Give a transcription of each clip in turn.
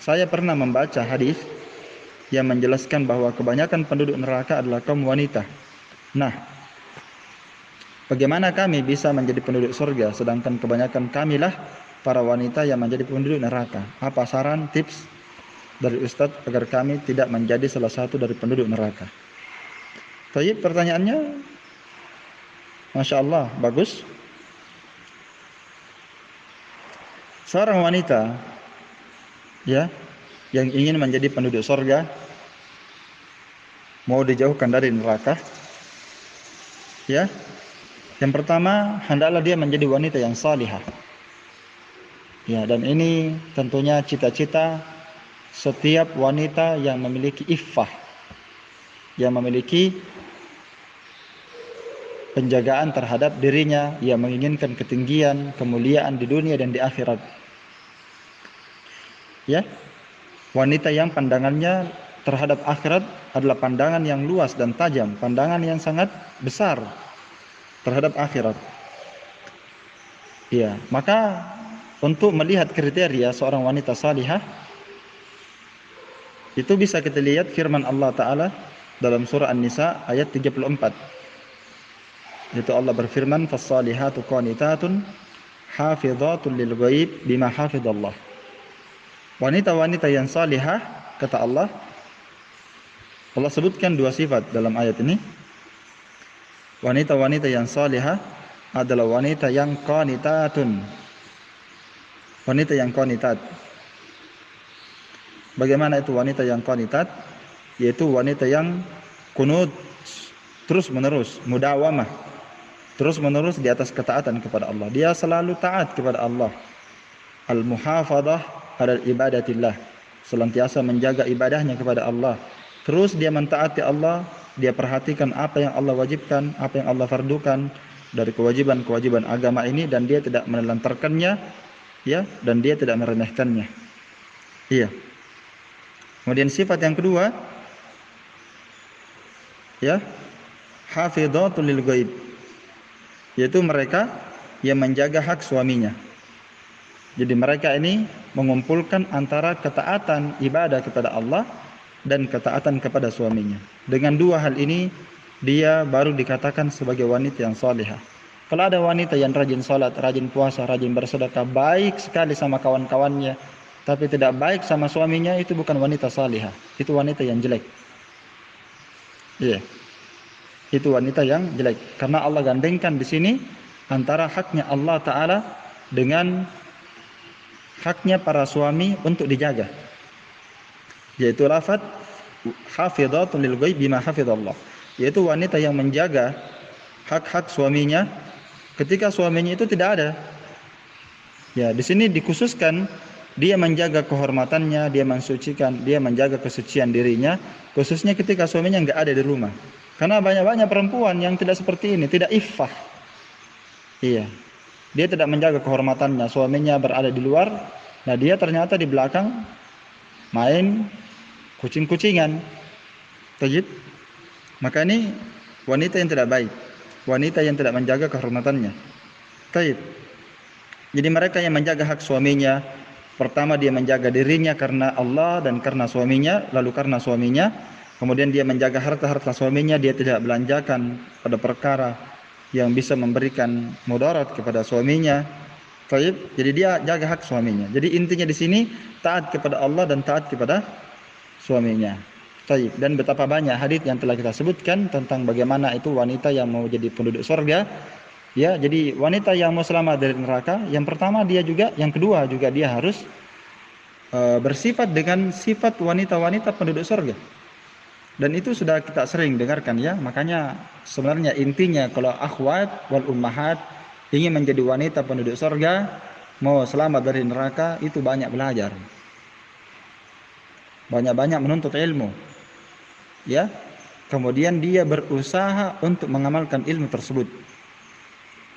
Saya pernah membaca hadis yang menjelaskan bahwa kebanyakan penduduk neraka adalah kaum wanita. Nah, bagaimana kami bisa menjadi penduduk surga sedangkan kebanyakan kamilah para wanita yang menjadi penduduk neraka? Apa saran, tips dari Ustadz agar kami tidak menjadi salah satu dari penduduk neraka? Baik, pertanyaannya Masya Allah, bagus. Seorang wanita ya yang ingin menjadi penduduk surga, mau dijauhkan dari neraka, ya, yang pertama hendaklah dia menjadi wanita yang salihah. Ya, dan ini tentunya cita-cita setiap wanita yang memiliki iffah, yang memiliki penjagaan terhadap dirinya, yang menginginkan ketinggian, kemuliaan di dunia dan di akhirat. Ya, wanita yang pandangannya terhadap akhirat adalah pandangan yang luas dan tajam, pandangan yang sangat besar terhadap akhirat. Ya, maka untuk melihat kriteria seorang wanita salihah itu bisa kita lihat firman Allah Ta'ala dalam surah An-Nisa ayat 34. Itu Allah berfirman, "Fas-salihatu qanitatun hafizatun lil ghaib bima hafizallah." Wanita-wanita yang salihah, kata Allah sebutkan dua sifat dalam ayat ini. Wanita-wanita yang salihah adalah wanita yang qanitatun. Wanita yang qanitat. Bagaimana itu wanita yang qanitat? Yaitu wanita yang kunut terus menerus, mudawamah, terus menerus di atas ketaatan kepada Allah. Dia selalu taat kepada Allah. Al-muhafadah ala ibadatillah, senantiasa menjaga ibadahnya kepada Allah. Terus dia mentaati Allah, dia perhatikan apa yang Allah wajibkan, apa yang Allah fardukan dari kewajiban-kewajiban agama ini, dan dia tidak menelantarkannya, ya, dan dia tidak meremehkannya. Iya. Kemudian sifat yang kedua, ya, hafidhatul lil ghaib, yaitu mereka yang menjaga hak suaminya. Jadi mereka ini mengumpulkan antara ketaatan ibadah kepada Allah dan ketaatan kepada suaminya. Dengan dua hal ini dia baru dikatakan sebagai wanita yang salihah. Kalau ada wanita yang rajin salat, rajin puasa, rajin bersedekah, baik sekali sama kawan-kawannya, tapi tidak baik sama suaminya, itu bukan wanita salihah. Itu wanita yang jelek. Iya. Itu wanita yang jelek. Karena Allah gandengkan di sini antara haknya Allah Ta'ala dengan haknya para suami untuk dijaga, yaitu lafaz hafidhatul lil ghaib bima hafizallah, yaitu wanita yang menjaga hak-hak suaminya ketika suaminya itu tidak ada. Ya, di sini dikhususkan dia menjaga kehormatannya, dia mensucikan, dia menjaga kesucian dirinya, khususnya ketika suaminya enggak ada di rumah. Karena banyak-banyak perempuan yang tidak seperti ini, tidak iffah. Iya. Dia tidak menjaga kehormatannya, suaminya berada di luar, nah dia ternyata di belakang main kucing-kucingan. Tajid. Maka ini wanita yang tidak baik, wanita yang tidak menjaga kehormatannya. Tajid. Jadi mereka yang menjaga hak suaminya, pertama dia menjaga dirinya karena Allah dan karena suaminya, lalu karena suaminya, kemudian dia menjaga harta-harta suaminya, dia tidak belanjakan pada perkara yang bisa memberikan mudarat kepada suaminya. Baik, jadi dia jaga hak suaminya. Jadi intinya di sini taat kepada Allah dan taat kepada suaminya. Baik, dan betapa banyak hadis yang telah kita sebutkan tentang bagaimana itu wanita yang mau jadi penduduk surga. Ya, jadi wanita yang mau selamat dari neraka, yang pertama dia juga, yang kedua juga dia harus bersifat dengan sifat wanita-wanita penduduk surga. Dan itu sudah kita sering dengarkan ya. Makanya sebenarnya intinya kalau akhwat wal ummahat ingin menjadi wanita penduduk surga, mau selamat dari neraka, itu banyak belajar, banyak-banyak menuntut ilmu, ya. Kemudian dia berusaha untuk mengamalkan ilmu tersebut.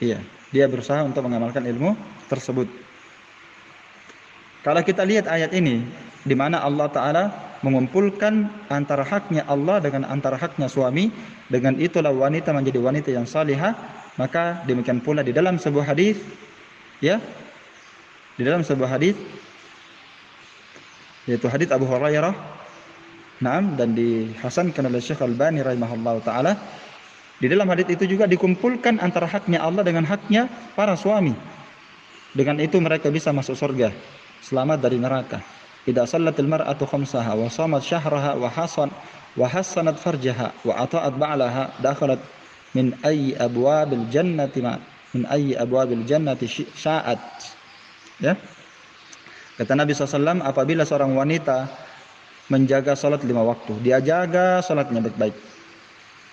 Iya, dia berusaha untuk mengamalkan ilmu tersebut. Kalau kita lihat ayat ini, di mana Allah Ta'ala mengumpulkan antara haknya Allah dengan antara haknya suami, dengan itulah wanita menjadi wanita yang salihah. Maka demikian pula di dalam sebuah hadis, ya, di dalam sebuah hadis yaitu hadits Abu Hurairah. Naam, dan dihasankan oleh Syekh Al-Albani rahimahullah taala. Di dalam hadits itu juga dikumpulkan antara haknya Allah dengan haknya para suami. Dengan itu mereka bisa masuk surga, selamat dari neraka. Idza sallatil mar'atu khamsaha wa shamat syahraha wa hassanat farjaha wa ata'at ba'laha dakhalat min ayyi abwabil jannati sya'at. Ya. Kata Nabi SAW, apabila seorang wanita menjaga salat 5 waktu, dia jaga salatnya baik-baik.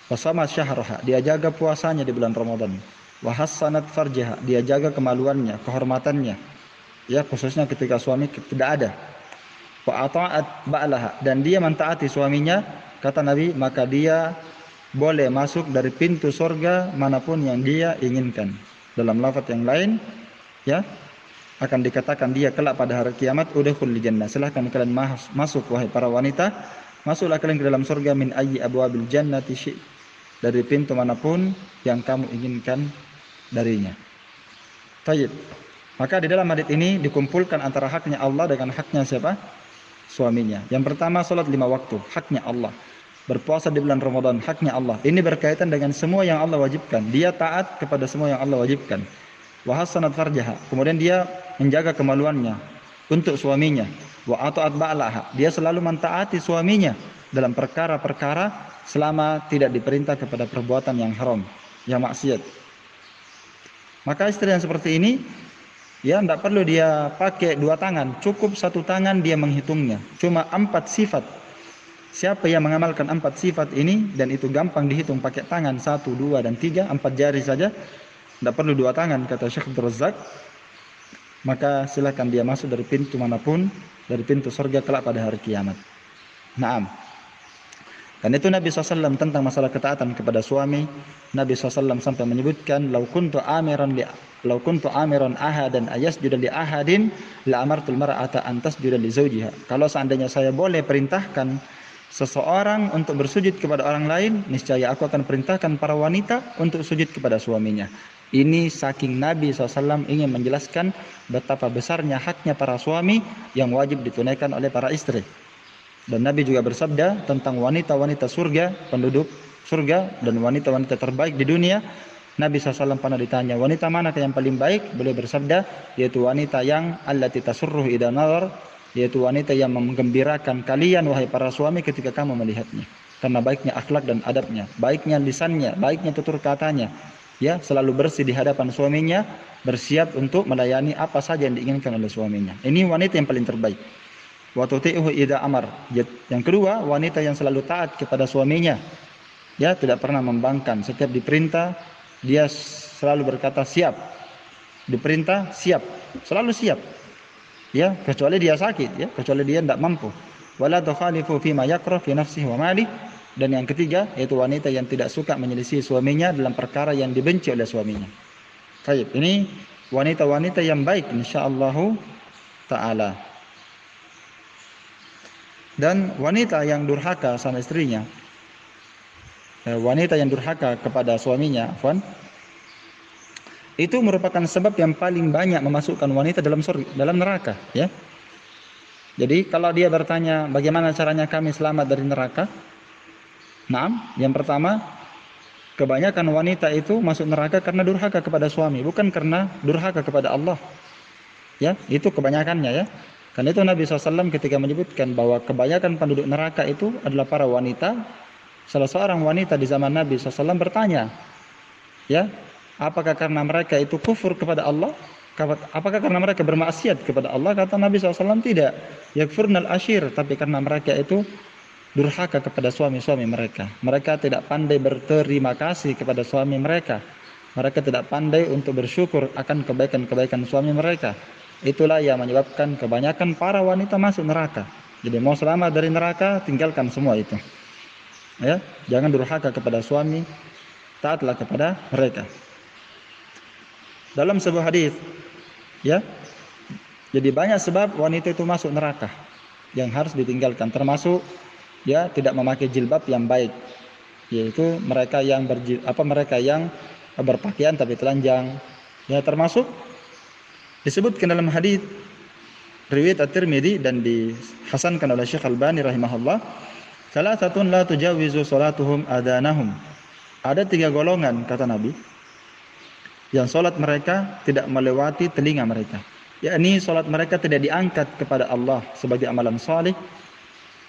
Wa shamat syahraha, dia jaga puasanya di bulan Ramadan. Wa hassanat farjaha, dia jaga kemaluannya, kehormatannya. Ya, khususnya ketika suami tidak ada. Wa ata'at ba'laha, dan dia mentaati suaminya, kata Nabi, maka dia boleh masuk dari pintu surga manapun yang dia inginkan. Dalam lafaz yang lain, ya, akan dikatakan dia kelak pada hari kiamat, udkhulul jannah, silahkan kalian masuk wahai para wanita, masuklah kalian ke dalam surga min ayyi abwabil jannati syi', dari pintu manapun yang kamu inginkan darinya. Tayyib. Maka di dalam hadits ini dikumpulkan antara haknya Allah dengan haknya siapa? Suaminya. Yang pertama, salat 5 waktu, haknya Allah. Berpuasa di bulan Ramadan, haknya Allah. Ini berkaitan dengan semua yang Allah wajibkan. Dia taat kepada semua yang Allah wajibkan. Wa hassanat farjaha, kemudian dia menjaga kemaluannya untuk suaminya. Wa ata'at ba'laha, dia selalu mentaati suaminya dalam perkara-perkara selama tidak diperintah kepada perbuatan yang haram, yang maksiat. Maka istri yang seperti ini, ya, tidak perlu dia pakai 2 tangan, cukup 1 tangan dia menghitungnya. Cuma 4 sifat. Siapa yang mengamalkan 4 sifat ini, dan itu gampang dihitung pakai tangan 1, 2, dan 3, 4 jari saja, tidak perlu 2 tangan, kata Syekh Abdul Razak, maka silakan dia masuk dari pintu manapun, dari pintu surga kelak pada hari kiamat. Naam. Dan itu Nabi SAW tentang masalah ketaatan kepada suami. Nabi SAW sampai menyebutkan, lau kuntu amiran ahadan ayasjuda li ahadin la amartul mar'ata an tasjuda li zawjiha. Kalau seandainya saya boleh perintahkan seseorang untuk bersujud kepada orang lain, niscaya aku akan perintahkan para wanita untuk sujud kepada suaminya. Ini saking Nabi SAW ingin menjelaskan betapa besarnya haknya para suami yang wajib ditunaikan oleh para istri. Dan Nabi juga bersabda tentang wanita-wanita surga, penduduk surga, dan wanita-wanita terbaik di dunia. Nabi SAW pernah ditanya, wanita mana yang paling baik? Beliau bersabda, yaitu wanita yang allati tasurruh idza nazar, yaitu wanita yang menggembirakan kalian wahai para suami ketika kamu melihatnya. Karena baiknya akhlak dan adabnya, baiknya lisannya, baiknya tutur katanya, ya, selalu bersih di hadapan suaminya, bersiap untuk melayani apa saja yang diinginkan oleh suaminya. Ini wanita yang paling terbaik. Wa tuti'uhu idza amar. Yang kedua, wanita yang selalu taat kepada suaminya. Ya, tidak pernah membangkang. Setiap diperintah, dia selalu berkata siap. Diperintah siap, selalu siap. Ya, kecuali dia sakit, ya, kecuali dia tidak mampu. Wala tukhalifu fima yakrah fi nafsihi wa mali. Dan yang ketiga, yaitu wanita yang tidak suka menyelisih suaminya dalam perkara yang dibenci oleh suaminya. Baik, ini wanita-wanita yang baik insyaallah taala. Dan wanita yang durhaka sama istrinya, wanita yang durhaka kepada suaminya, itu merupakan sebab yang paling banyak memasukkan wanita dalam neraka, ya. Jadi kalau dia bertanya bagaimana caranya kami selamat dari neraka, nah, yang pertama, kebanyakan wanita itu masuk neraka karena durhaka kepada suami, bukan karena durhaka kepada Allah. Ya, itu kebanyakannya, ya. Karena itu Nabi SAW ketika menyebutkan bahwa kebanyakan penduduk neraka itu adalah para wanita. Salah seorang wanita di zaman Nabi SAW bertanya, ya, apakah karena mereka itu kufur kepada Allah? Apakah karena mereka bermaksiat kepada Allah? Kata Nabi SAW, tidak. Yakfurnal ashir, tapi karena mereka itu durhaka kepada suami-suami mereka. Mereka tidak pandai berterima kasih kepada suami mereka. Mereka tidak pandai untuk bersyukur akan kebaikan-kebaikan suami mereka. Itulah yang menyebabkan kebanyakan para wanita masuk neraka. Jadi mau selamat dari neraka, tinggalkan semua itu. Ya, jangan durhaka kepada suami, taatlah kepada mereka. Dalam sebuah hadis, ya, jadi banyak sebab wanita itu masuk neraka yang harus ditinggalkan, termasuk, ya, tidak memakai jilbab yang baik, yaitu mereka yang berpakaian tapi telanjang, ya, termasuk disebutkan dalam hadis, riwayat At-Tirmidzi dan dihasankan oleh Syekh Albani rahimahullah, salasatun la tujawizu salatuhum adanahum. Ada 3 golongan kata Nabi yang salat mereka tidak melewati telinga mereka. Yakni salat mereka tidak diangkat kepada Allah sebagai amalan saleh,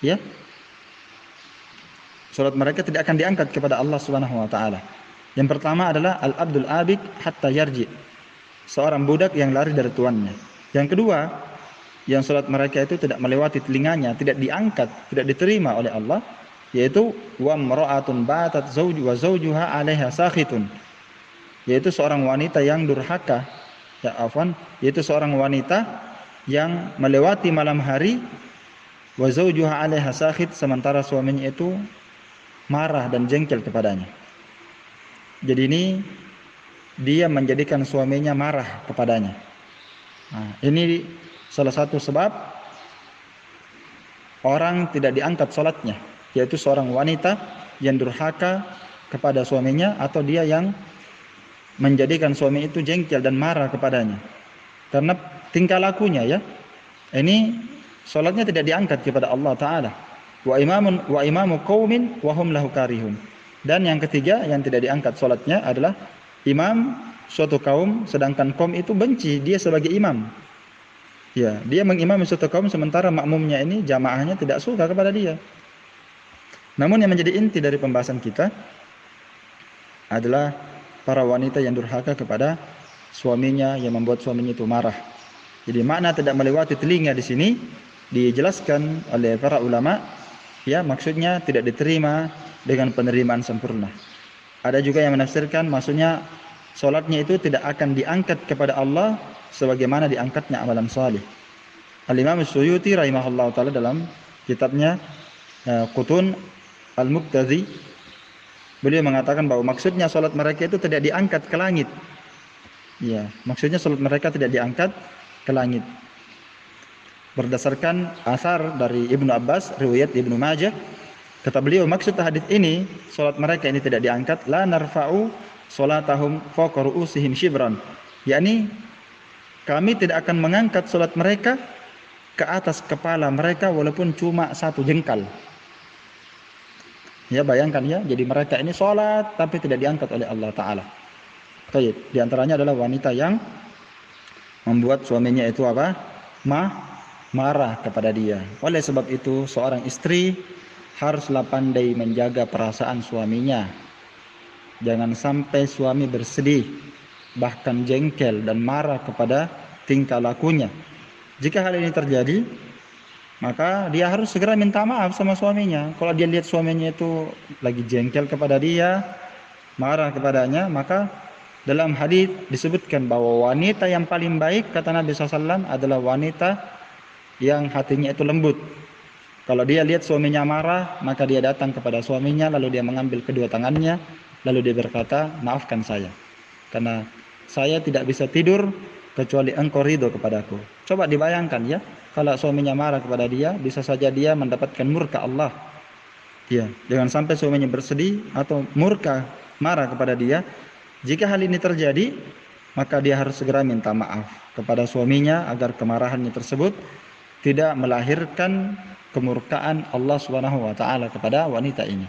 ya. Salat mereka tidak akan diangkat kepada Allah Subhanahu wa taala. Yang pertama adalah al-abdul abid hatta yarji. Seorang budak yang lari dari tuannya. Yang kedua, yang salat mereka itu tidak melewati telinganya, tidak diangkat, tidak diterima oleh Allah, yaitu wa mar'atun batat wa zawjuha 'alaiha sakhitun. Yaitu seorang wanita yang durhaka, yaitu seorang wanita yang melewati malam hari wa zawjuha 'alaiha sakhit, sementara suaminya itu marah dan jengkel kepadanya. Jadi ini dia menjadikan suaminya marah kepadanya. Nah, ini salah satu sebab orang tidak diangkat salatnya, yaitu seorang wanita yang durhaka kepada suaminya, atau dia yang menjadikan suami itu jengkel dan marah kepadanya karena tingkah lakunya, ya. Ini salatnya tidak diangkat kepada Allah taala. Wa imamu qaumin wa hum lahu karihun. Dan yang ketiga yang tidak diangkat salatnya adalah imam suatu kaum sedangkan kaum itu benci dia sebagai imam. Ya, dia mengimami suatu kaum sementara makmumnya ini jamaahnya tidak suka kepada dia. Namun yang menjadi inti dari pembahasan kita adalah para wanita yang durhaka kepada suaminya, yang membuat suaminya itu marah. Jadi makna tidak melewati telinga di sini dijelaskan oleh para ulama, ya, maksudnya tidak diterima dengan penerimaan sempurna. Ada juga yang menafsirkan maksudnya salatnya itu tidak akan diangkat kepada Allah sebagaimana diangkatnya amalan salih. Al-Imam Suyuti rahimahullah taala dalam kitabnya Qutun Al-Muqtazi, beliau mengatakan bahwa maksudnya salat mereka itu tidak diangkat ke langit. Ya, maksudnya salat mereka tidak diangkat ke langit. Berdasarkan asar dari Ibnu Abbas, riwayat Ibnu Majah, kata beliau maksud hadis ini salat mereka ini tidak diangkat, la narfa'u salatahum fawqa ru'usihim shibran. Yakni kami tidak akan mengangkat salat mereka ke atas kepala mereka walaupun cuma 1 jengkal. Ya, bayangkan ya, jadi mereka ini salat tapi tidak diangkat oleh Allah taala. Baik, di antaranya adalah wanita yang membuat suaminya itu apa? Marah kepada dia. Oleh sebab itu seorang istri haruslah pandai menjaga perasaan suaminya. Jangan sampai suami bersedih, bahkan jengkel dan marah kepada tingkah lakunya. Jika hal ini terjadi, maka dia harus segera minta maaf sama suaminya. Kalau dia lihat suaminya itu lagi jengkel kepada dia, marah kepadanya, maka dalam hadis disebutkan bahwa wanita yang paling baik, kata Nabi SAW, adalah wanita yang hatinya itu lembut. Kalau dia lihat suaminya marah, maka dia datang kepada suaminya, lalu dia mengambil kedua tangannya, lalu dia berkata, maafkan saya, karena saya tidak bisa tidur kecuali engkau ridho kepadaku. Coba dibayangkan ya, kalau suaminya marah kepada dia, bisa saja dia mendapatkan murka Allah. Ya, jangan sampai suaminya bersedih atau murka, marah kepada dia. Jika hal ini terjadi, maka dia harus segera minta maaf kepada suaminya agar kemarahannya tersebut tidak melahirkan kemurkaan Allah Subhanahu wa taala kepada wanita ini.